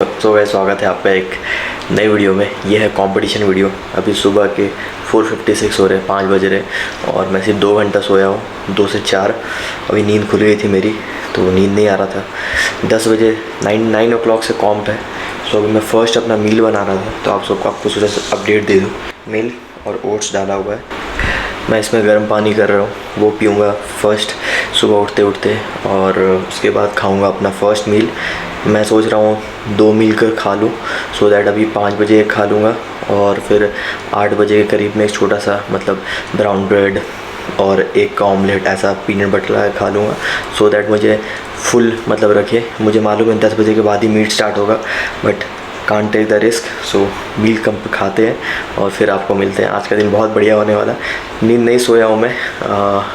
तो वह स्वागत है आपका एक नई वीडियो में। यह है कंपटीशन वीडियो। अभी सुबह के 4:56 हो रहे, 5 बज रहे और मैं सिर्फ 2 घंटा सोया हूँ, 2 से 4। अभी नींद खुल गई थी मेरी, तो नींद नहीं आ रहा था। 10 बजे 9 o'clock से कॉम्प है। सो अभी मैं फ़र्स्ट अपना मील बना रहा था, तो आपको सोचा अपडेट दे दूँ। मील और ओट्स डाला हुआ है, मैं इसमें गर्म पानी कर रहा हूँ, वो पीऊँगा फ़र्स्ट सुबह उठते और उसके बाद खाऊँगा अपना फ़र्स्ट मील। मैं सोच रहा हूँ 2 मील कर खा लूँ, सो दैट अभी 5 बजे एक खा लूँगा और फिर 8 बजे के करीब में एक छोटा सा ब्राउन ब्रेड और एक का ऑमलेट ऐसा पीनट बटर लगा खा लूँगा, सो दैट मुझे फुल रखे। मुझे मालूम है 10 बजे के बाद ही मीट स्टार्ट होगा, but can't take the risk. So meal कम खाते हैं और फिर आपको मिलते हैं। आज का दिन बहुत बढ़िया होने वाला। नींद नहीं सोया हूँ मैं,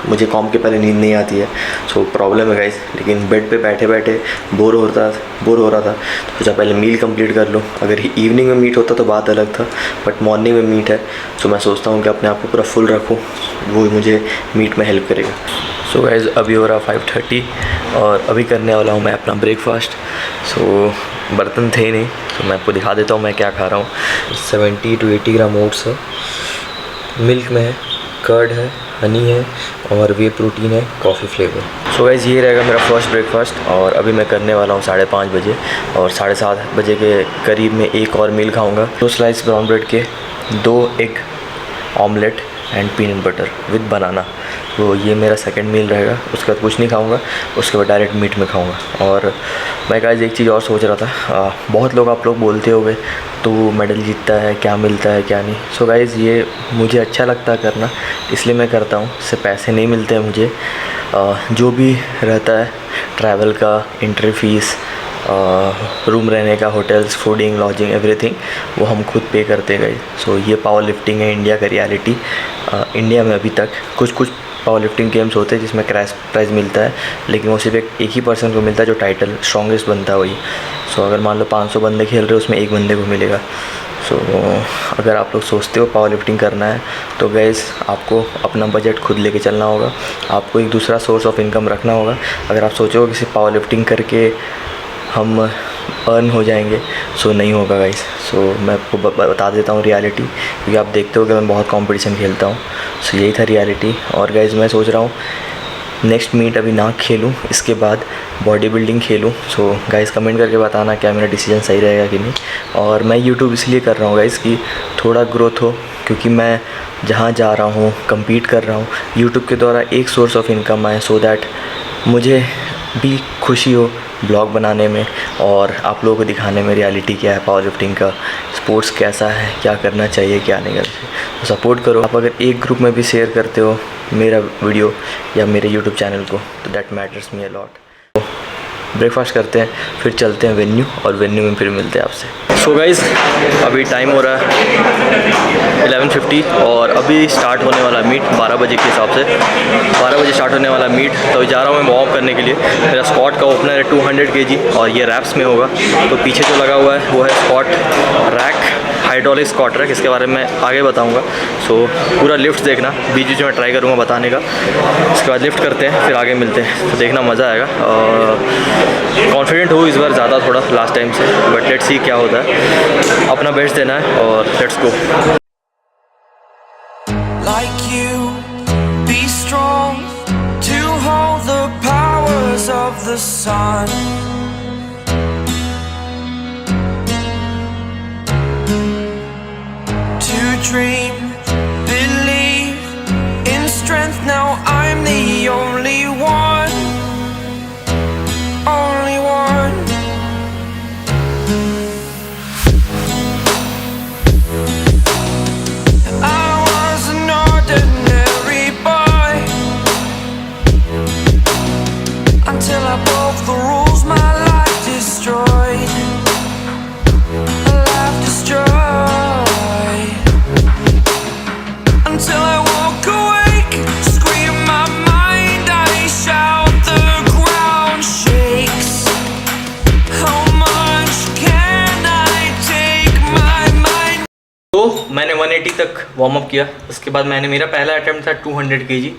मुझे कॉम के पहले नींद नहीं आती है, सो प्रॉब्लम है गाइस। लेकिन बेड पे बैठे बैठे बोर हो रहा था, तो सोचा पहले मील कंप्लीट कर लूँ। अगर इवनिंग में मीट होता तो बात अलग था, बट मॉर्निंग में मीट है, सो मैं सोचता हूँ कि अपने आप को पूरा फुल रखूँ, वो मुझे मीट में हेल्प करेगा। सो गाइस अभी हो रहा 5:30 और अभी करने वाला हूँ मैं अपना ब्रेकफास्ट। सो बर्तन थे नहीं, तो मैं आपको दिखा देता हूँ मैं क्या खा रहा हूँ। 70 to 80 ग्राम ओट्स है, मिल्क में है, कर्ड है, हनी है और वे प्रोटीन है, कॉफ़ी फ्लेवर। सो गाइस ये रहेगा मेरा फर्स्ट ब्रेकफास्ट और अभी मैं करने वाला हूँ 5:30 बजे और 7:30 बजे के करीब में एक और मील खाऊँगा। 2 स्लाइस ब्राउन ब्रेड के, 2 egg omelette and peanut butter with banana. तो ये मेरा सेकंड मील रहेगा। उसके बाद कुछ नहीं खाऊंगा, उसके बाद डायरेक्ट मीट में खाऊंगा। और मैं गाइस एक चीज़ और सोच रहा था, बहुत लोग आप लोग बोलते होंगे तो मेडल जीतता है, क्या मिलता है क्या नहीं। सो गाइस ये मुझे अच्छा लगता है करना, इसलिए मैं करता हूँ। इससे पैसे नहीं मिलते हैं मुझे, जो भी रहता है ट्रैवल का, एंट्री फ़ीस, रूम रहने का, होटल्स, फूडिंग, लॉजिंग, एवरीथिंग वो हम खुद पे करते गए। सो ये पावर लिफ्टिंग है इंडिया का रियलिटी। इंडिया में अभी तक कुछ पावर लिफ्टिंग गेम्स होते हैं जिसमें क्रैश प्राइज़ मिलता है, लेकिन वो सिर्फ एक ही पर्सन को मिलता है जो टाइटल स्ट्रॉन्गेस्ट बनता है वही। सो अगर मान लो 500 बंदे खेल रहे हो, उसमें एक बंदे को मिलेगा। सो अगर आप लोग सोचते हो पावर लिफ्टिंग करना है तो गाइस आपको अपना बजट खुद लेके चलना होगा, आपको एक दूसरा सोर्स ऑफ इनकम रखना होगा। अगर आप सोचो कि सिर्फ पावर लिफ्टिंग करके हम अर्न हो जाएंगे, सो नहीं होगा गाइस। सो मैं आपको बता देता हूँ रियलिटी, क्योंकि आप देखते हो कि मैं बहुत कंपटीशन खेलता हूँ। सो यही था रियलिटी। और गाइस मैं सोच रहा हूँ नेक्स्ट मीट अभी ना खेलूँ, इसके बाद बॉडी बिल्डिंग खेलूँ। सो गाइस कमेंट करके बताना क्या मेरा डिसीजन सही रहेगा कि नहीं। और मैं यूट्यूब इसलिए कर रहा हूँ गाइस कि थोड़ा ग्रोथ हो, क्योंकि मैं जहाँ जा रहा हूँ, कम्पीट कर रहा हूँ, यूट्यूब के द्वारा एक सोर्स ऑफ इनकम आए, सो दैट मुझे भी खुशी हो ब्लॉग बनाने में और आप लोगों को दिखाने में रियलिटी क्या है, पावर लिफ्टिंग का स्पोर्ट्स कैसा है, क्या करना चाहिए क्या नहीं करना चाहिए। तो सपोर्ट करो। आप अगर एक ग्रुप में भी शेयर करते हो मेरा वीडियो या मेरे यूट्यूब चैनल को, तो that matters me a lot. Breakfast करते हैं, फिर चलते हैं वेन्यू और वेन्यू में फिर मिलते हैं आपसे। सो गाइज़ अभी टाइम हो रहा है 11:50 और अभी स्टार्ट होने वाला मीट 12 बजे के हिसाब से। 12 बजे स्टार्ट होने वाला मीट, तो जा रहा हूँ मैं वार्म अप करने के लिए। मेरा स्क्वाट का ओपनर है 200 kg और ये रैप्स में होगा। तो पीछे जो लगा हुआ है वो है squat rack, hydraulic squat rack, इसके बारे में मैं आगे बताऊँगा। सो पूरा लिफ्ट देखना, बीच बीच में ट्राई करूँगा बताने का। इसके बाद लिफ्ट करते हैं, फिर आगे मिलते हैं, तो देखना मज़ा आएगा। कॉन्फिडेंट हूँ इस बार ज़्यादा थोड़ा लास्ट टाइम से, बट लेट्स सी क्या होता है। अपना बेस्ट देना है और let's go. Like you, be strong to hold the powers of the sun. To dream, believe in strength. Now I'm the only one, only one. I was an ordinary boy until I broke the rules. My life destroyed, life destroyed. Until I woke awake, scream my mind, I shout, the ground shakes. How much can I take my mind? तो मैंने 180 तक warm up किया। उसके बाद मेरा पहला attempt था 200 kg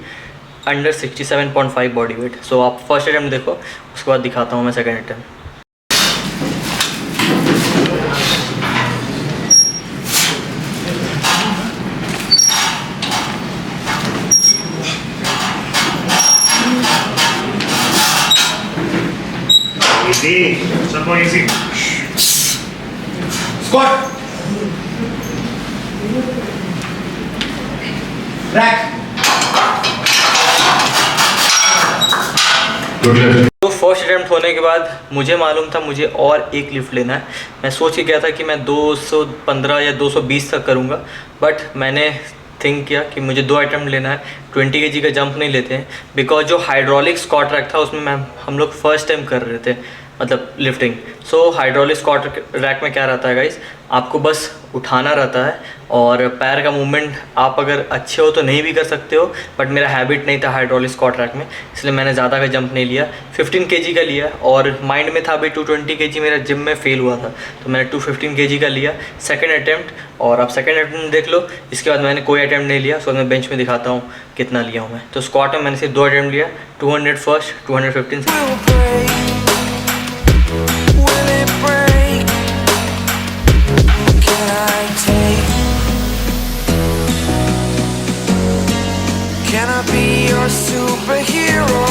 under 67.5 body weight. सो आप फर्स्ट अटैम्प्ट देखो, उसके बाद दिखाता हूँ मैं second attempt. Go easy. Squat. Rack. तो फर्स्ट अटैम्प्ट होने के बाद मुझे मालूम था मुझे और एक लिफ्ट लेना है। मैं सोच के गया था कि मैं 215 या 220 तक करूँगा, बट मैंने थिंक किया कि मुझे 2 अटैम्प्ट लेना है, 20 kg का जंप नहीं लेते हैं। बिकॉज जो हाइड्रोलिक स्क्वाट रैक था उसमें हम लोग फर्स्ट टाइम कर रहे थे, मतलब lifting. So hydraulic squat rack में क्या रहता है गाइस, आपको बस उठाना रहता है और पैर का मूवमेंट आप अगर अच्छे हो तो नहीं भी कर सकते हो, बट मेरा हैबिट नहीं था हाइड्रोलिक स्क्वाट रैक में, इसलिए मैंने ज़्यादा का जंप नहीं लिया। 15 kg का लिया और माइंड में था अभी 220 kg मेरा जिम में फेल हुआ था, तो मैंने 215 kg का लिया सेकंड अटैम्प्ट। और आप सेकंड अटैम्प्ट देख लो, इसके बाद मैंने कोई अटैम्प्ट नहीं लिया। सो मैं बेंच में दिखाता हूँ कितना लिया हूँ मैं। तो स्क्वाट में मैंने सिर्फ 2 अटैम्प्ट लिया, 200 first, 215 Will it break? Can I take? Can I be your superhero?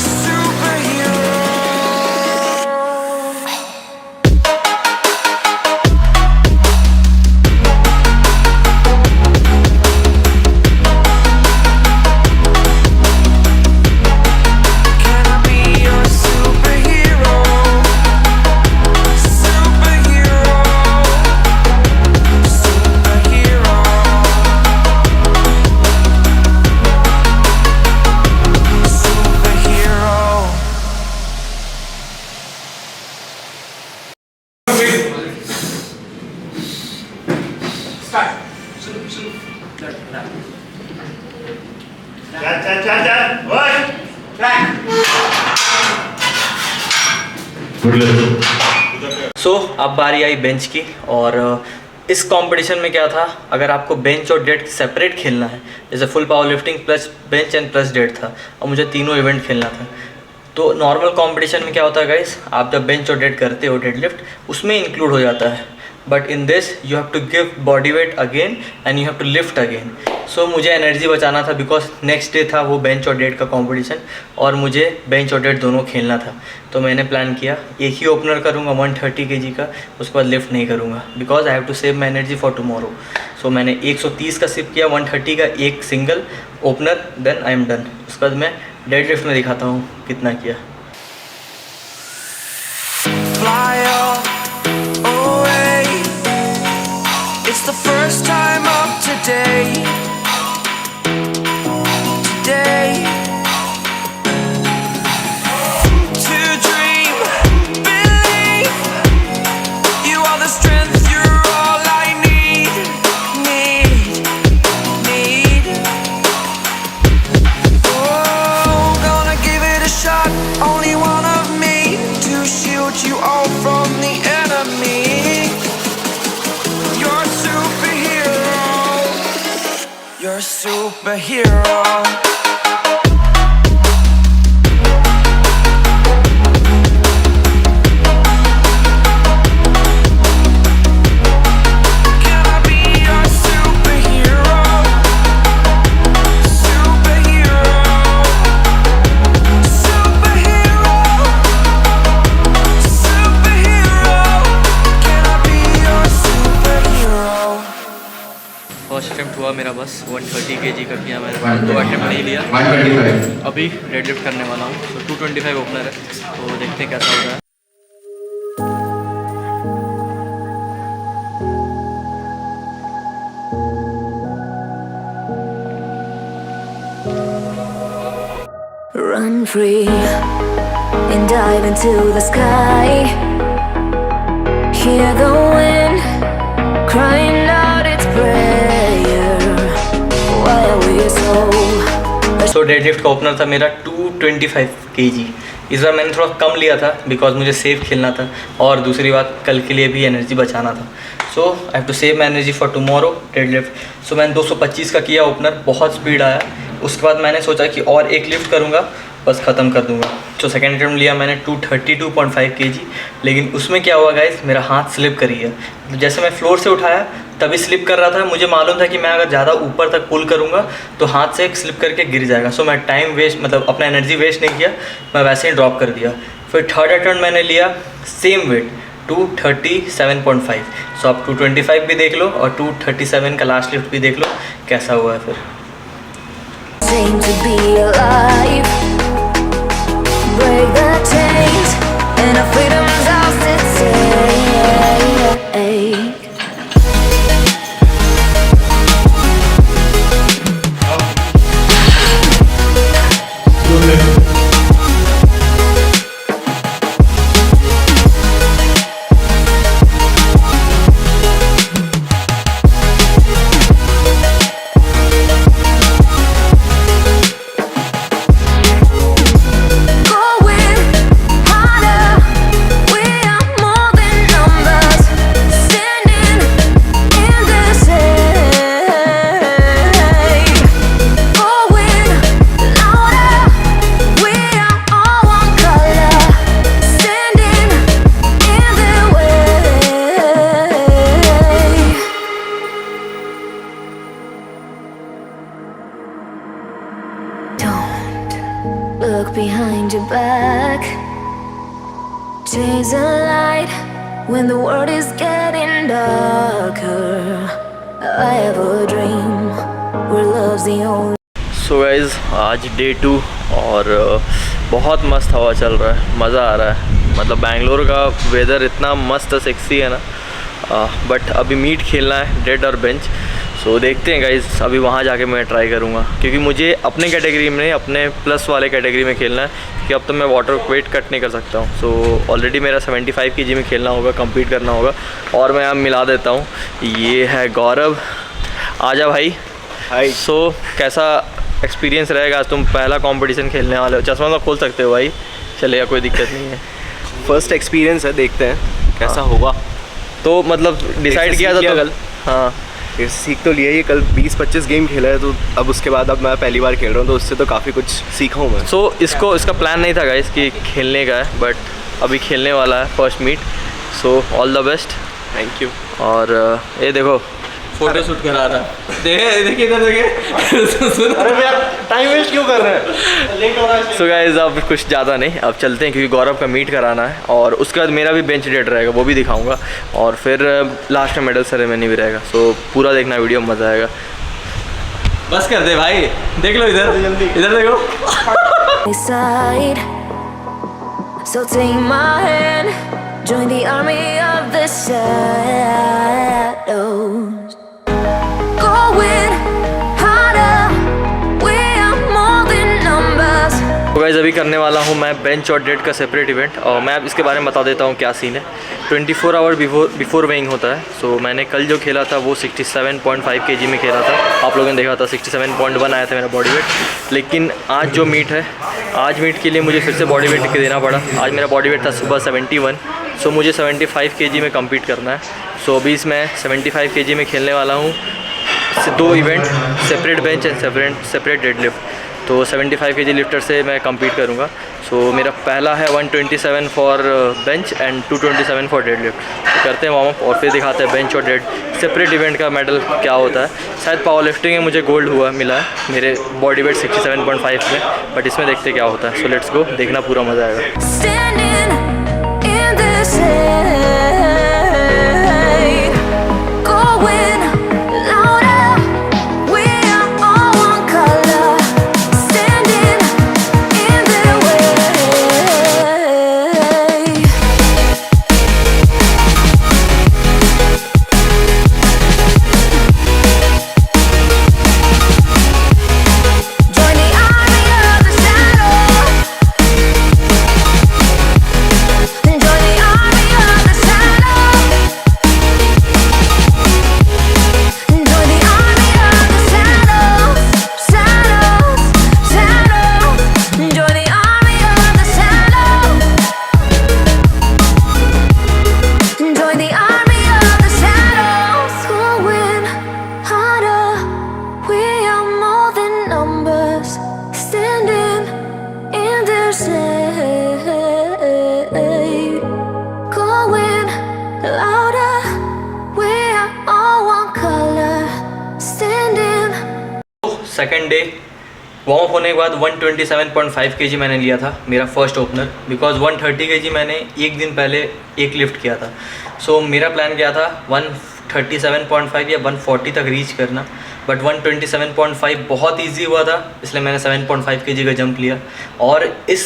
Superhero. Can I be your superhero? Superhero. Superhero. Superhero. Start. Chal. One. Rack. सो अब बारी आई बेंच की। और इस कंपटीशन में क्या था, अगर आपको बेंच और डेड सेपरेट खेलना है, जैसे full power lifting plus bench and plus dead था, और मुझे तीनों इवेंट खेलना था। तो नॉर्मल कंपटीशन में क्या होता है गाइस, आप जब बेंच और डेड करते हो, डेड लिफ्ट उसमें इंक्लूड हो जाता है, but in this you have to give body weight again and you have to lift again. So मुझे एनर्जी बचाना था, बिकॉज नेक्स्ट डे था वो बेंच और डेड का कंपटीशन, और मुझे बेंच और डेड दोनों खेलना था। तो मैंने प्लान किया एक ही ओपनर करूँगा 130 kg का, उसके बाद लिफ्ट नहीं करूँगा, because I have to save my energy for tomorrow. So मैंने 130 का सिप किया, 130 का एक single opener, then I am done. उसके बाद मैं डेड लिफ्ट में दिखाता हूँ कितना किया। Fly away. It's the first time of today. Today. To dream, believe. You are the strength, you're all I need. Oh, gonna give it a shot. Only one of me to shield you all from the enemy. You're a superhero. You're a superhero. Can I be your superhero? Superhero. Superhero. Superhero. Can I be your superhero? First attempt हुआ मेरा बस 130 kg का किया मैंने, 2 attempt नहीं लिया। अभी dead lift करने वाला हूँ। तो 225 ओपनर है, तो देखते हैं कैसा होता है। Run free and dive into the sky. Hear the wind crying out its prayer. Why are we so? So dead lift का ओपनर था मेरा 225 kg। इस बार मैंने थोड़ा कम लिया था बिकॉज मुझे सेफ खेलना था, और दूसरी बात कल के लिए भी एनर्जी बचाना था। So I have to save my energy for tomorrow deadlift. So मैंने 225 का किया ओपनर, बहुत स्पीड आया। उसके बाद मैंने सोचा कि और एक लिफ्ट करूँगा, बस ख़त्म कर दूँगा। तो सेकेंड अटैम्प्ट लिया मैंने 232.5 kg, लेकिन उसमें क्या हुआ गाइस, मेरा हाथ स्लिप करी है। जैसे मैं फ्लोर से उठाया तभी स्लिप कर रहा था, मुझे मालूम था कि मैं अगर ज़्यादा ऊपर तक पुल करूँगा तो हाथ से स्लिप करके गिर जाएगा। सो मैं टाइम वेस्ट, मतलब अपना एनर्जी वेस्ट नहीं किया, मैं वैसे ही ड्रॉप कर दिया। फिर थर्ड अटेम्प्ट मैंने लिया सेम वेट 237.5। सो आप 225 भी देख लो और 237 का लास्ट लिफ्ट भी देख लो कैसा हुआ है फिर। Seem to be alive. Break the chains and our freedom's ours to take. Look behind your back. Chase a light when the world is getting darker. I have a dream where love's the only. So guys आज day 2 और बहुत मस्त हवा चल रहा है, मज़ा आ रहा है। मतलब बेंगलोर का वेदर इतना मस्त सेक्सी है ना। बट अभी मीट खेलना है डेड और बेंच। सो देखते हैं गाइज़, अभी वहाँ जाके मैं ट्राई करूँगा क्योंकि मुझे अपने कैटेगरी में नहीं, अपने प्लस वाले कैटेगरी में खेलना है क्योंकि अब तो मैं वाटर वेट कट नहीं कर सकता हूँ। सो ऑलरेडी मेरा 75 kg में खेलना होगा, कम्पीट करना होगा। और मैं अब मिला देता हूँ, ये है गौरव। आजा भाई। हाय। सो कैसा एक्सपीरियंस रहेगा? आज तुम पहला कंपटीशन खेलने वाले हो, चश्मा तो खोल सकते हो भाई, चलेगा, कोई दिक्कत नहीं है। फर्स्ट एक्सपीरियंस है, देखते हैं कैसा होगा। तो मतलब डिसाइड किया था तो कल। हाँ, ये सीख तो लिया ही, कल 20-25 गेम खेला है तो अब उसके बाद अब मैं पहली बार खेल रहा हूँ तो उससे तो काफ़ी कुछ सीखा हूँ मैं। सो इसका प्लान नहीं था गाइस कि खेलने का है, बट अभी खेलने वाला है first meet. So all the best. Thank you. और ये देखो फोटो शूट करा रहा है, देखिए इधर देखिए। अरे यार टाइम वेस्ट क्यों कर रहे हैं, लेट हो रहा है। सो गाइस अब कुछ ज़्यादा नहीं, अब चलते हैं क्योंकि गौरव का मीट कराना है और उसके बाद मेरा भी बेंच डेट रहेगा, वो भी दिखाऊंगा। और फिर लास्ट में मेडल सेरेमनी भी रहेगा। सो पूरा देखना वीडियो, मज़ा आएगा। बस कर दे भाई, देख लो इधर, जल्दी इधर देखो। Side. So take my hand, join the army of the shadows. Going harder, we are more than numbers. तो गाइस अभी करने वाला हूँ मैं बेंच और डेड का सेपरेट इवेंट, और मैं अब इसके बारे में बता देता हूँ क्या सीन है। 24 आवर बिफोर वेइंग होता है। सो मैंने कल जो खेला था वो 67.5 kg में खेला था, आप लोगों ने देखा था 67.1 आया था मेरा बॉडी वेट। लेकिन आज जो मीट है, आज मीट के लिए मुझे फिर से बॉडी वेट देना पड़ा। आज मेरा बॉडी वेट था सुबह 71, सो मुझे 75 kg में कम्पीट करना है। सो अभी मैं 75 kg में खेलने वाला हूँ। 2 event, separate bench and separate dead lift. तो 75 kg लिफ्टर से मैं कम्पीट करूँगा। सो मेरा पहला है 127 for bench and 227 for dead lift. तो करते हैं वार्म अप और फिर दिखाते हैं बेंच और डेड सेपरेट इवेंट का मेडल क्या होता है। शायद पावर लिफ्टिंग में मुझे गोल्ड मिला है मेरे बॉडी वेट 67.5 में, बट इसमें देखते क्या होता है। सो लेट्स गो, देखना पूरा मज़ा आएगा। Standing in the shade, going louder, we are all one color. Standing in the way. Join the army of the shadow. Join the army of the shadow. Join the army of the shadows, shadows, shadows. Join the army of the shadows. Join the army of the shadows. Going harder, we are more than numbers. Standing in the shade, going louder, we are all one color. Standing. Second day warm up होने के बाद 127.5 kg मैंने लिया था मेरा first opener, because 130 kg मैंने एक दिन पहले एक लिफ्ट किया था। सो मेरा प्लान क्या था 137.5 या 140 तक रीच करना, बट 127.5 बहुत इजी हुआ था, इसलिए मैंने 7.5 kg का जंप लिया। और इस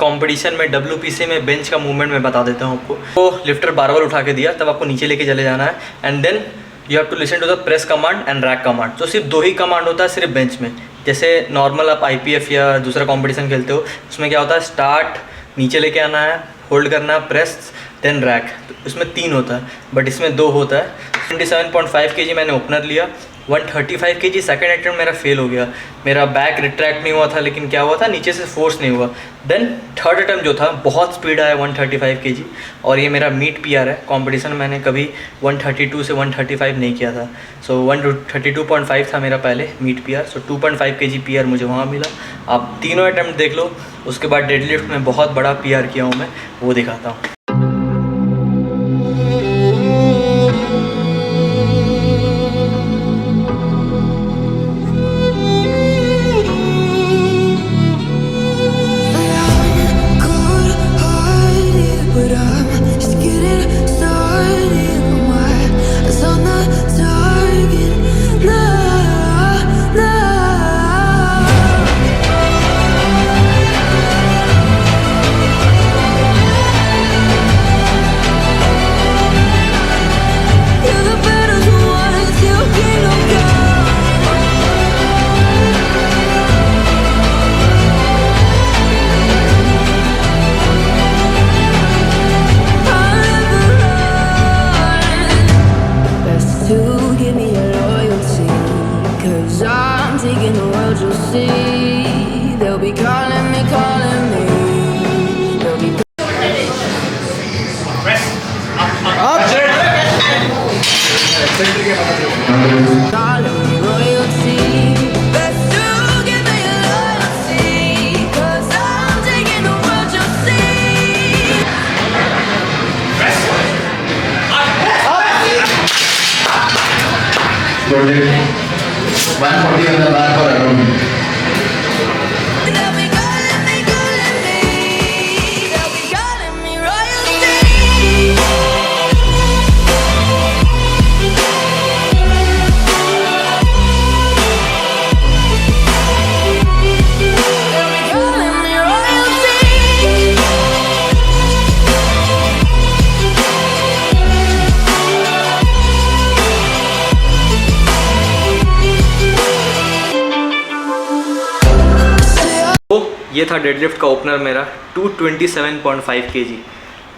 कंपटीशन में WPC में बेंच का मूवमेंट मैं बता देता हूँ आपको। तो लिफ्टर बारबल उठा के दिया, तब आपको नीचे लेके चले जाना है, and then you have to listen to the press command and rack command. तो सिर्फ 2 ही कमांड होता है सिर्फ बेंच में। जैसे नॉर्मल आप IPF या दूसरा कंपटीशन खेलते हो, उसमें क्या होता है, स्टार्ट नीचे लेके आना है, होल्ड करना है, प्रेस देन रैक, तो उसमें 3 होता है, बट इसमें 2 होता है। 27.5 kg मैंने ओपनर लिया। 135 kg सेकेंड अटेम्प्ट मेरा फेल हो गया, मेरा बैक रिट्रैक्ट नहीं हुआ था, लेकिन क्या हुआ था नीचे से फोर्स नहीं हुआ। देन थर्ड अटेम्प्ट जो था बहुत स्पीड आया 135 kg, और ये मेरा मीट PR है। कंपटीशन मैंने कभी 132 से 135 नहीं किया था, सो 132.5 था मेरा पहले मीट PR, सो 2.5 kg PR मुझे वहाँ मिला। आप तीनों अटेम्प्ट देख लो, उसके बाद डेडलिफ्ट में बहुत बड़ा PR किया हूँ मैं, वो दिखाता हूँ। But I'm just getting started. My eyes on the target. No, no. You're the better one till kingdom come. Best to give me your loyalty, 'cause I'm taking the world, you'll see. They'll be calling me, they'll be calling me royalty. Best to give me your loyalty, 'cause I'm taking the world, you'll see. Project 140 on the bar for around. They'll be calling me, they'll be calling me royalty. They'll be calling me royalty. तो ये था deadlift का opener मेरा 227.5 kg।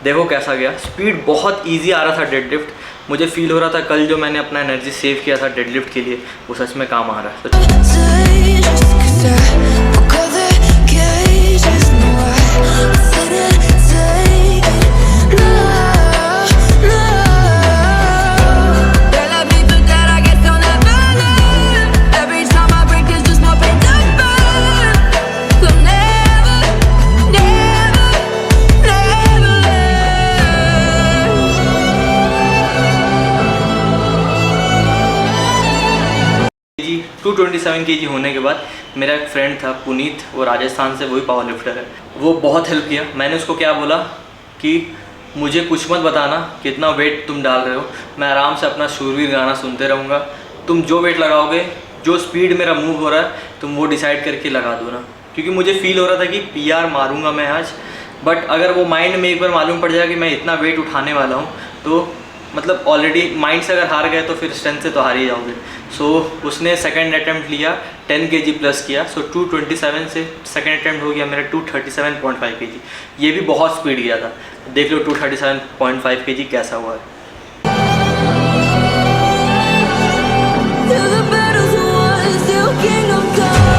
देखो कैसा गया, speed बहुत easy आ रहा था डेडलिफ्ट। मुझे फील हो रहा था कल जो मैंने अपना एनर्जी सेव किया था डेडलिफ्ट के लिए, वो सच में काम आ रहा है। Just 'cause I broke all the cages, no, I didn't take it. No, no. There are people that I guess they'll never learn. Every time I break, there's just more pain to burn. They'll never, never, never ji 227 kg होने के बाद मेरा एक friend था पुनीत, वो राजस्थान से, वही power lifter है, वो बहुत हेल्प किया। मैंने उसको क्या बोला कि मुझे कुछ मत बताना कितना वेट तुम डाल रहे हो, मैं आराम से अपना शूरवीर गाना सुनते रहूँगा, तुम जो वेट लगाओगे, जो स्पीड मेरा मूव हो रहा है, तुम वो डिसाइड करके लगा दो ना। क्योंकि मुझे फील हो रहा था कि PR मारूंगा मैं आज, बट अगर वो माइंड में एक बार मालूम पड़ जाए कि मैं इतना वेट उठाने वाला हूँ, तो मतलब ऑलरेडी माइंड से अगर हार गए तो फिर स्ट्रेंथ से तो हार ही जाओगे। सो उसने सेकंड अटेम्प्ट लिया, 10 kg प्लस किया, सो 227 से सेकंड अटेम्प्ट हो गया मेरा 237.5 kg। ये भी बहुत स्पीड गया था, देख लो 237.5 kg कैसा हुआ है। Till the battle's won, till kingdom come.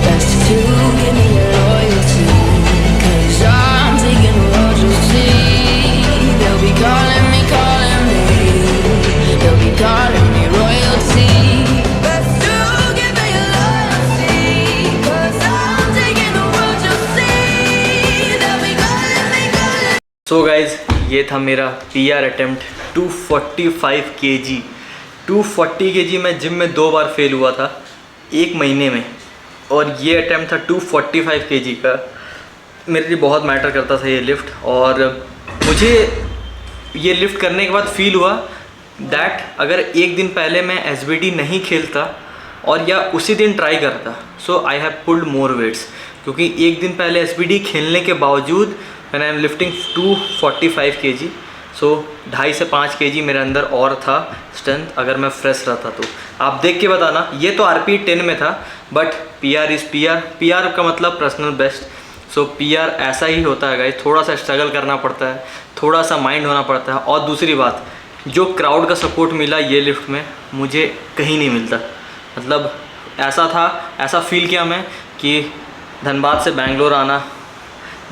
Best to give me your loyalty, 'cause I'm taking the world, you'll see. They'll be calling me, they'll be calling me royalty. Best to give me your loyalty, 'cause I'm taking the world, you'll see. ये था मेरा PR attempt 245 kg। 240 kg मैं gym में 2 बार fail हुआ था 1 महीने में, और ये अटेम्प्ट था 245 kg का। मेरे लिए बहुत मैटर करता था ये लिफ्ट, और मुझे ये लिफ्ट करने के बाद फील हुआ दैट अगर एक दिन पहले मैं SBD नहीं खेलता और या उसी दिन ट्राई करता, so I have pulled more weights, क्योंकि एक दिन पहले SBD खेलने के बावजूद when I am lifting 245 kg, so 2.5 से 5 kg मेरे अंदर और था स्ट्रेंथ अगर मैं फ्रेश रहता तो। आप देख के बताना, ये तो RP 10 में था, but PR is PR। PR का मतलब पर्सनल बेस्ट। सो PR ऐसा ही होता है गाइस, थोड़ा सा स्ट्रगल करना पड़ता है, थोड़ा सा माइंड होना पड़ता है। और दूसरी बात, जो क्राउड का सपोर्ट मिला ये लिफ्ट में मुझे कहीं नहीं मिलता। मतलब ऐसा था, ऐसा फील किया मैं कि धनबाद से बैंगलोर आना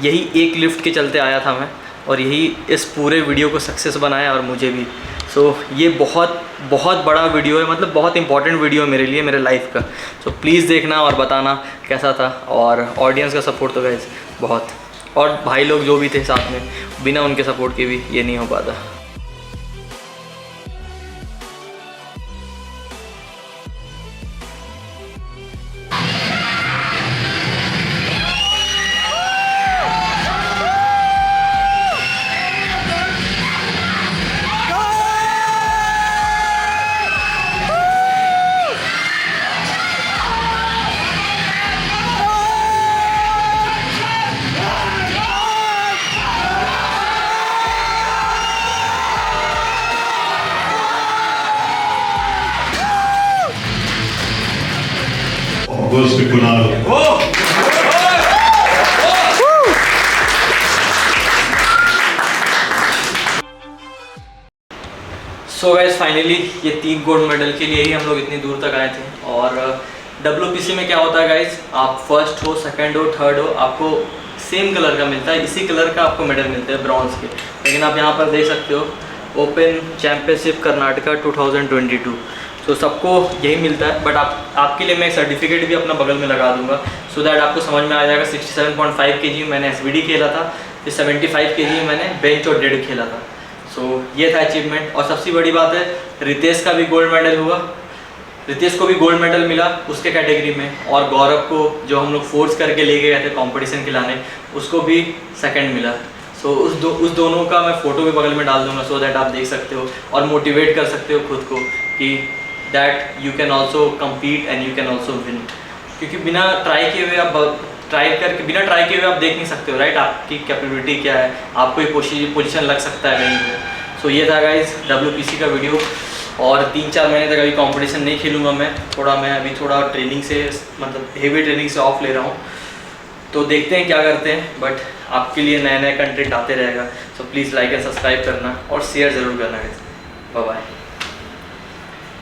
यही एक लिफ्ट के चलते आया था मैं, और यही इस पूरे वीडियो को सक्सेस बनाया, और मुझे भी। सो ये बहुत बहुत बड़ा वीडियो है, मतलब बहुत इंपॉर्टेंट वीडियो है मेरे लिए, मेरे लाइफ का। सो प्लीज़ देखना और बताना कैसा था। और ऑडियंस का सपोर्ट तो गाइस बहुत, और भाई लोग जो भी थे साथ में, बिना उनके सपोर्ट के भी ये नहीं हो पाता। goes to Kunal. So guys finally ये 3 गोल्ड मेडल के लिए ही हम लोग इतनी दूर तक आए थे। और WPC में क्या होता है गाइस, आप फर्स्ट हो, सेकंड हो, थर्ड हो, आपको सेम कलर का मिलता है, इसी कलर का आपको मेडल मिलते हैं ब्रॉन्ज के। लेकिन आप यहाँ पर देख सकते हो ओपन चैम्पियनशिप कर्नाटका 2022, तो सबको यही मिलता है। बट आपके लिए मैं सर्टिफिकेट भी अपना बगल में लगा दूंगा, सो दैट आपको समझ में आ जाएगा। 67.5 kg मैंने SBD खेला था, फिर 75 kg मैंने बेंच और डेड खेला था। सो ये था अचीवमेंट। और सबसे बड़ी बात है, रितेश का भी गोल्ड मेडल हुआ, रितेश को भी गोल्ड मेडल मिला उसके कैटेगरी में, और गौरव को जो हम लोग फोर्स करके लेके गए थे कंपटीशन खिलाने, उसको भी सेकंड मिला। सो उस दोनों का मैं फ़ोटो भी बगल में डाल दूंगा, सो दैट आप देख सकते हो और मोटिवेट कर सकते हो खुद को कि that you can also compete and you can also win. क्योंकि बिना ट्राई किए हुए आप बिना ट्राई किए हुए आप देख नहीं सकते हो, राइट? आपकी कैपेबिलिटी क्या है, आपको एक पोजीशन लग सकता है कहीं पे। सो ये था गाइस WPC का वीडियो। और 3-4 महीने तक अभी कंपटीशन नहीं खेलूँगा मैं अभी थोड़ा ट्रेनिंग से, मतलब हेवी ट्रेनिंग से ऑफ ले रहा हूँ, तो देखते हैं क्या करते हैं। बट आपके लिए नए कंटेंट आते रहेगा, so please like and subscribe करना और शेयर ज़रूर करना। Bye bye.